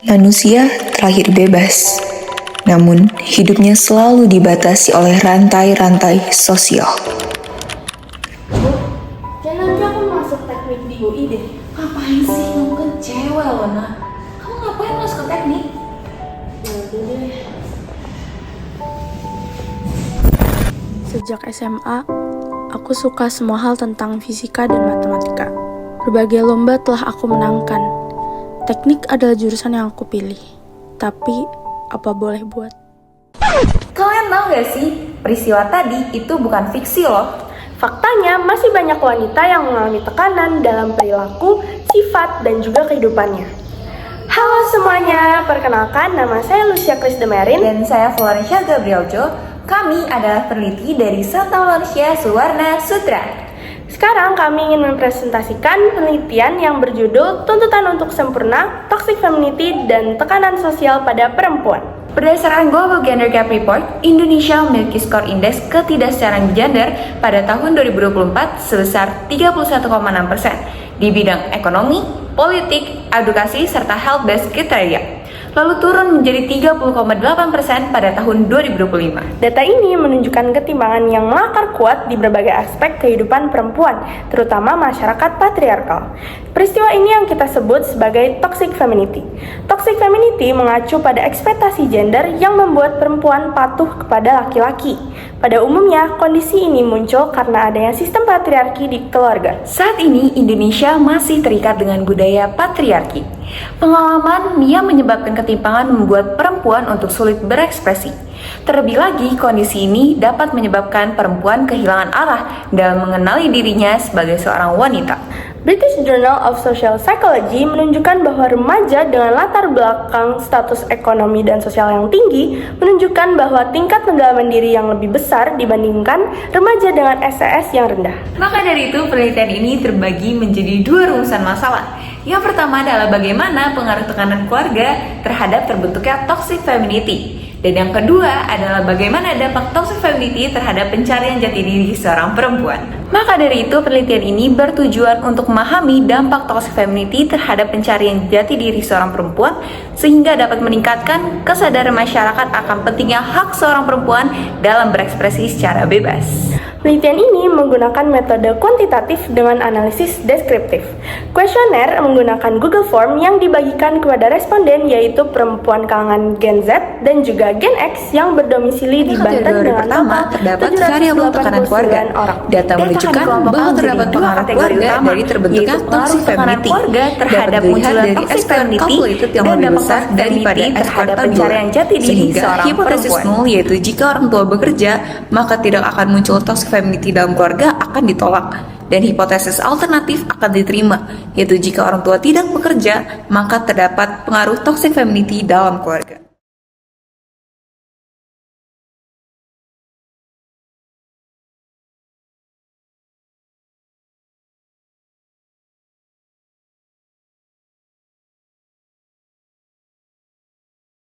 Manusia terlahir bebas, namun hidupnya selalu dibatasi oleh rantai-rantai sosial. Jangan nanti aku masuk teknik di UI deh. Ngapain sih? Kamu kan cewek loh, Nak. Kamu ngapain masuk ke teknik? Sejak SMA, aku suka semua hal tentang fisika dan matematika. Berbagai lomba telah aku menangkan. Teknik adalah jurusan yang aku pilih. Tapi, apa boleh buat? Kalian tahu gak sih, peristiwa tadi itu bukan fiksi loh. Faktanya, masih banyak wanita yang mengalami tekanan dalam perilaku, sifat, dan juga kehidupannya. Halo semuanya, perkenalkan nama saya Lucia Chris Demerin. Dan saya Florencia Gabrieljo. Kami adalah peneliti dari Santa Manusia Suwarna Sutra. Sekarang kami ingin mempresentasikan penelitian yang berjudul Tuntutan untuk Sempurna, Toxic Femininity, dan Tekanan Sosial pada Perempuan. Berdasarkan Global Gender Gap Report, Indonesia memiliki skor indeks ketidaksetaraan gender pada tahun 2024 sebesar 31,6% di bidang ekonomi, politik, edukasi, serta health based kriteria. Lalu turun menjadi 30,8% pada tahun 2025. Data ini menunjukkan ketimpangan yang mengakar kuat di berbagai aspek kehidupan perempuan, terutama masyarakat patriarkal. Peristiwa ini yang kita sebut sebagai toxic femininity. Toxic femininity mengacu pada ekspektasi gender yang membuat perempuan patuh kepada laki-laki. Pada umumnya, kondisi ini muncul karena adanya sistem patriarki di keluarga. Saat ini, Indonesia masih terikat dengan budaya patriarki. Pengalaman yang menyebabkan ketimpangan membuat perempuan untuk sulit berekspresi. Terlebih lagi, kondisi ini dapat menyebabkan perempuan kehilangan arah dalam mengenali dirinya sebagai seorang wanita. British Journal of Social Psychology menunjukkan bahwa remaja dengan latar belakang status ekonomi dan sosial yang tinggi menunjukkan bahwa tingkat pendalaman diri yang lebih besar dibandingkan remaja dengan SES yang rendah. Maka dari itu, penelitian ini terbagi menjadi dua rumusan masalah. Yang pertama adalah bagaimana pengaruh tekanan keluarga terhadap terbentuknya toxic femininity. Dan yang kedua adalah bagaimana dampak toxic femininity terhadap pencarian jati diri seorang perempuan. Maka dari itu, penelitian ini bertujuan untuk memahami dampak toxic femininity terhadap pencarian jati diri seorang perempuan sehingga dapat meningkatkan kesadaran masyarakat akan pentingnya hak seorang perempuan dalam berekspresi secara bebas. Penelitian ini menggunakan metode kuantitatif dengan analisis deskriptif. Kuesioner menggunakan Google Form yang dibagikan kepada responden yaitu perempuan kalangan Gen Z dan juga Gen X yang berdomisili di Banten dengan total terdapat variabel tekanan keluarga. orang. Data menunjukkan bahwa terdapat dua kategori utama dari terbentuknya toxic femininity terhadap munculnya toxic femininity dan dampak besar daripada terhadap pencarian jati diri seorang hipotesis nol, yaitu jika orang tua bekerja maka tidak akan muncul toxic femininity dalam keluarga akan ditolak, dan hipotesis alternatif akan diterima, yaitu jika orang tua tidak bekerja maka terdapat pengaruh toxic femininity dalam keluarga.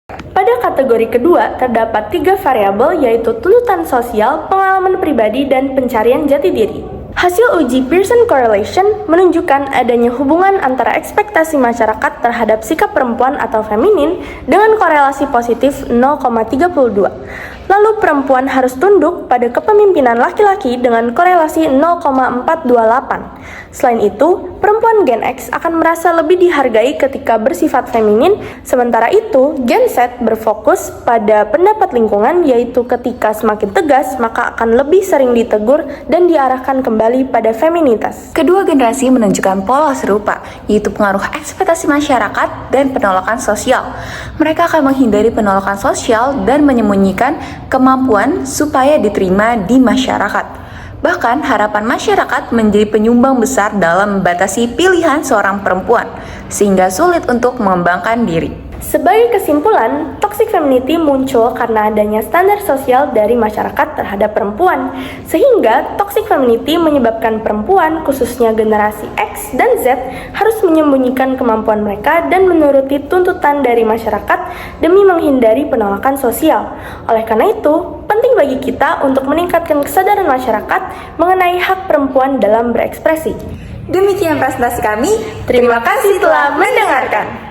Pada kategori kedua, terdapat 3 variabel yaitu tuntutan sosial, pengalaman pribadi, dan pencarian jati diri. Hasil uji Pearson Correlation menunjukkan adanya hubungan antara ekspektasi masyarakat terhadap sikap perempuan atau feminin dengan korelasi positif 0,32. Lalu perempuan harus tunduk pada kepemimpinan laki-laki dengan korelasi 0,428. Selain itu, perempuan Gen X akan merasa lebih dihargai ketika bersifat feminin, sementara itu Gen Z berfokus pada pendapat lingkungan yaitu ketika semakin tegas maka akan lebih sering ditegur dan diarahkan kembali pada feminitas. Kedua generasi menunjukkan pola serupa, yaitu pengaruh ekspektasi masyarakat dan penolakan sosial. Mereka akan menghindari penolakan sosial dan menyembunyikan kemampuan supaya diterima di masyarakat. Bahkan harapan masyarakat menjadi penyumbang besar dalam membatasi pilihan seorang perempuan, sehingga sulit untuk mengembangkan diri. Sebagai kesimpulan, toxic femininity muncul karena adanya standar sosial dari masyarakat terhadap perempuan, sehingga toxic femininity menyebabkan perempuan, khususnya generasi X dan Z, harus menyembunyikan kemampuan mereka dan menuruti tuntutan dari masyarakat demi menghindari penolakan sosial. Oleh karena itu, penting bagi kita untuk meningkatkan kesadaran masyarakat mengenai hak perempuan dalam berekspresi. Demikian presentasi kami. Terima kasih telah mendengarkan.